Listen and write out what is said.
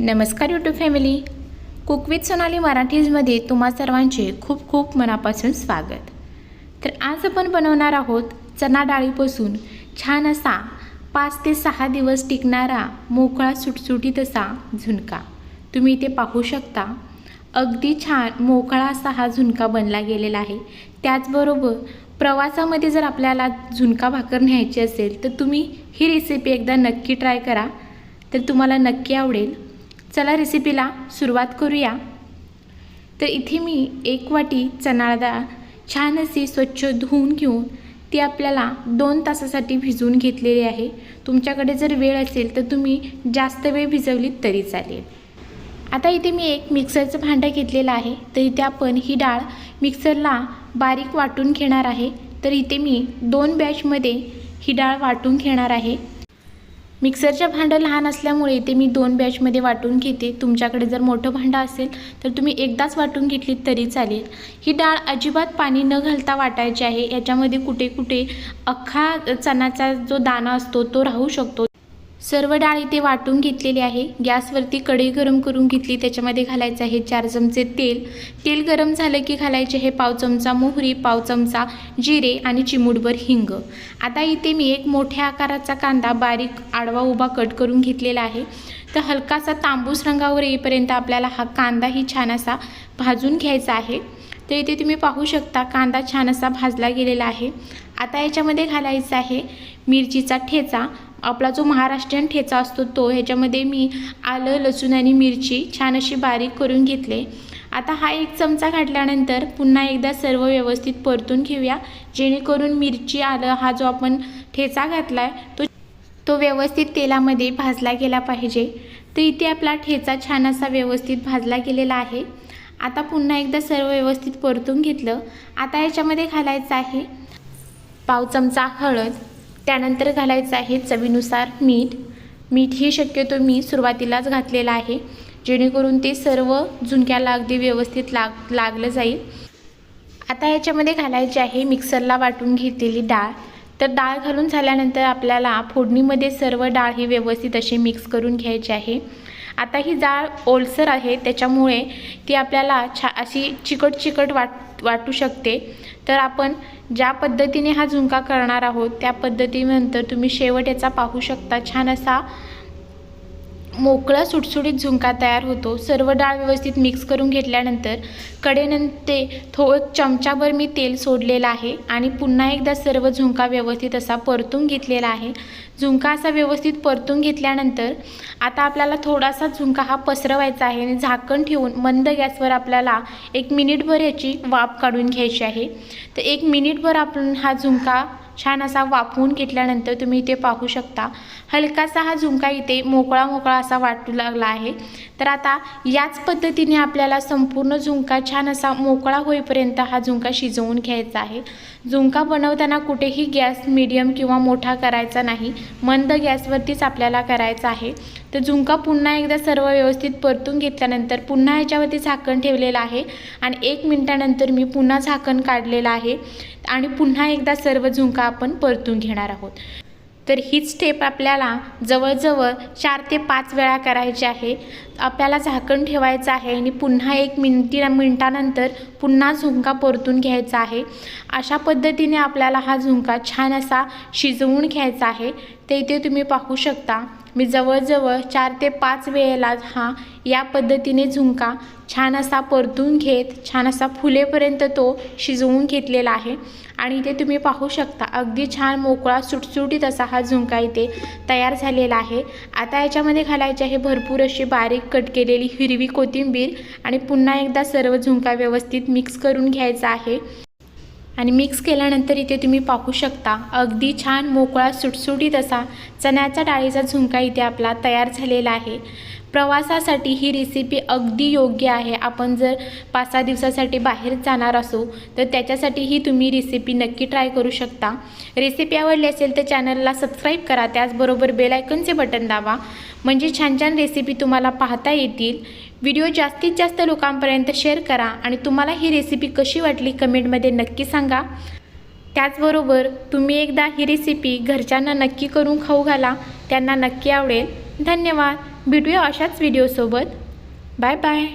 नमस्कार YouTube family, cook with Sonali मराठीजमध्ये तुम्हा सर्वांचे खूप खूप मनापासून स्वागत। तर आज आपण बनवणार आहोत चना डाळीपासून छान असा 5 ते 6 दिवस टिकणारा मोकळा सुटसुटीत असा झुणका। तुम्ही इथे पाहू शकता, अगदी छान मोकळा असा हा झुणका बनला गेलेला आहे। त्याचबरोबर प्रवासामध्ये जर आपल्याला झुणका भाकर न्यायची असेल तर तुम्ही ही रेसिपी एकदा नक्की ट्राय करा, तर तुम्हाला नक्की आवडेल। चला रेसिपीला सुरुवात करूया। तर इथे मी 1 वाटी चणा डाळ छान अशी स्वच्छ धुवून घेऊन ती आपल्याला 2 तासासाठी भिजवून घेतलेली आहे। तुमच्याकडे जर वेळ असेल तर तुम्ही जास्त वेळ भिजवली तरी चालेल। आता इथे मी एक मिक्सरचं भांडं घेतलेलं आहे, तर इथे आपण ही डाळ मिक्सरला बारीक वाटून घेणार आहे। तर इथे मी 2 बॅचमध्ये ही डाळ वाटून घेणार आहे। मिक्सरचं भांडं लहान असल्यामुळे इथे मी 2 बॅचमध्ये वाटून घेते। तुमच्याकडे जर मोठं भांडं असेल तर तुम्ही एकदाच वाटून घेतली तरी चालेल। ही डाळ अजिबात पाणी न घालता वाटायची आहे। याच्यामध्ये कुठे कुठे अख्खा चण्याचा जो दाणा असतो तो राहू शकतो। सर्व डाळ इथे वाटून घेतलेली आहे। गॅसवरती कढई गरम करून घेतली, त्याच्यामध्ये घालायचं आहे 4 चमचे तेल। तेल गरम झालं की घालायचे आहे पाव चमचा मोहरी, पाव चमचा जिरे आणि चिमूटभर हिंग। आता इथे मी एक मोठ्या आकाराचा कांदा बारीक आडवा उभा कट करून घेतलेला आहे। तर हलकासा तांबूस रंगावर येईपर्यंत आपल्याला हा कांदाही छान असा भाजून घ्यायचा आहे। तर इथे तुम्ही पाहू शकता कांदा छान असा भाजला गेलेला आहे। आता याच्यामध्ये घालायचा आहे मिरचीचा ठेचा। आपला जो महाराष्ट्रीयन ठेचा असतो तो, ह्याच्यामध्ये मी आलं, लसूण आणि मिरची छान अशी बारीक करून घेतले। आता हा 1 चमचा घातल्यानंतर पुन्हा एकदा सर्व व्यवस्थित परतून घेऊया, जेणेकरून मिरची, आलं हा जो आपण ठेचा घातला आहे तो व्यवस्थित तेलामध्ये भाजला गेला पाहिजे। तर इथे आपला ठेचा छान असा व्यवस्थित भाजला गेलेला आहे। आता पुन्हा एकदा सर्व व्यवस्थित परतून घेतलं। आता याच्यामध्ये घालायचं आहे पाव चमचा हळद, त्यानंतर घालायचं आहे चवीनुसार मीठ। मीठ ही शक्यतो मी सुरुवातीलाच घातलेलं आहे, जेणेकरून ते सर्व झुणक्याला अगदी व्यवस्थित लागलं जाईल। आता याच्यामध्ये घालायची आहे मिक्सरला वाटून घेतलेली डाळ। तर डाळ घालून झाल्यानंतर आपल्याला फोडणीमध्ये सर्व डाळ ही व्यवस्थित अशी मिक्स करून घ्यायची आहे। आता ही डाळ ओलसर आहे, त्याच्यामुळे ती आपल्याला अशी चिकट वाटू शकते। तर आपण ज्या पद्धतीने हा झुणका करणार आहोत त्या पद्धतीनंतर तुम्ही शेवट याचा पाहू शकता, छान असा मोकळा सुटसुटीत झुणका तयार होतो। सर्व डाळ व्यवस्थित मिक्स करून घेतल्यानंतर कढईनंतर थोडं चमचाभर मी तेल सोडलेलं आहे आणि पुन्हा एकदा सर्व झुणका व्यवस्थित असा परतून घेतलेला आहे। झुणका असा व्यवस्थित परतून घेतल्यानंतर आता आपल्याला थोडासा झुणका हा पसरवायचा आहे आणि झाकण ठेवून मंद गॅसवर आपल्याला 1 मिनिटभर याची वाफ काढून घ्यायची आहे। तर 1 मिनिटभर आपण हा झुणका छान असा वाफवून घेतल्यानंतर तुम्ही इथे पाहू शकता हलकासा हा झुणका इथे मोकळा असा वाटू लागला आहे। तर आता याच पद्धतीने आपल्याला संपूर्ण झुणका छान असा मोकळा होईपर्यंत हा झुणका शिजवून घ्यायचा आहे। झुणका बनवताना कुठेही गॅस मीडियम किंवा मोठा करायचा नाही, मंद गॅसवरतीच आपल्याला करायचा आहे। तर झुणका पुन्हा एकदा सर्व व्यवस्थित परतून घेतल्यानंतर पुन्हा याच्यावरती झाकण ठेवलेलं आहे आणि 1 मिनिटानंतर मी पुन्हा झाकण काढलेलं आहे आणि पुन्हा एकदा सर्व झुणका आपण परतून घेणार आहोत। तर हीच स्टेप आपल्याला जवळजवळ 4 ते 5 वेळा करायची आहे। आपल्याला झाकण ठेवायचं आहे आणि पुन्हा 1 मिनिटानंतर पुन्हा झुणका परतून घ्यायचा आहे। अशा पद्धतीने आपल्याला हा झुणका छान असा शिजवून घ्यायचा आहे। ते इथे तुम्ही पाहू शकता मी जवळजवळ 4 ते 5 वेळेला या पद्धतीने झुणका छान असा परतून घेत छान असा फुलेपर्यंत तो शिजवून घेतलेला आहे। आणि इथे तुम्ही पाहू शकता अगदी छान मोकळा सुटसुटीत असा हा झुणका इथे तयार झालेला आहे। आता याच्यामध्ये घालायची आहे भरपूर अशी बारीक कट केलेली हिरवी कोथिंबीर आणि पुन्हा एकदा सर्व झुणका व्यवस्थित मिक्स करून घ्यायचा आहे। आणि मिक्स केल्यानंतर इथे तुम्ही पाहू शकता अगदी छान मोकळा सुटसुटीत असा चण्याच्या डाळीचा झुणका इथे आपला तयार झालेला आहे। प्रवासासाठी ही रेसिपी अगदी योग्य आहे। आपण जर 5-6 दिवसासाठी बाहेर जाणार असो तर त्याच्यासाठी ही तुम्ही रेसिपी नक्की ट्राय करू शकता। रेसिपी आवडली असेल तर चॅनलला सबस्क्राईब करा, त्याचबरोबर बेल आयकॉनचे बटन दाबा, म्हणजे छान छान रेसिपी तुम्हाला पाहता येतील। व्हिडिओ जास्तीत जास्त लोकांपर्यंत शेअर करा आणि तुम्हाला ही रेसिपी कशी वाटली कमेंटमध्ये नक्की सांगा। त्याचबरोबर तुम्ही एकदा ही रेसिपी घरच्यांना नक्की करून खाऊ घाला, त्यांना नक्की आवडेल। धन्यवाद। भेटूया अशाच व्हिडिओसोबत. Bye bye.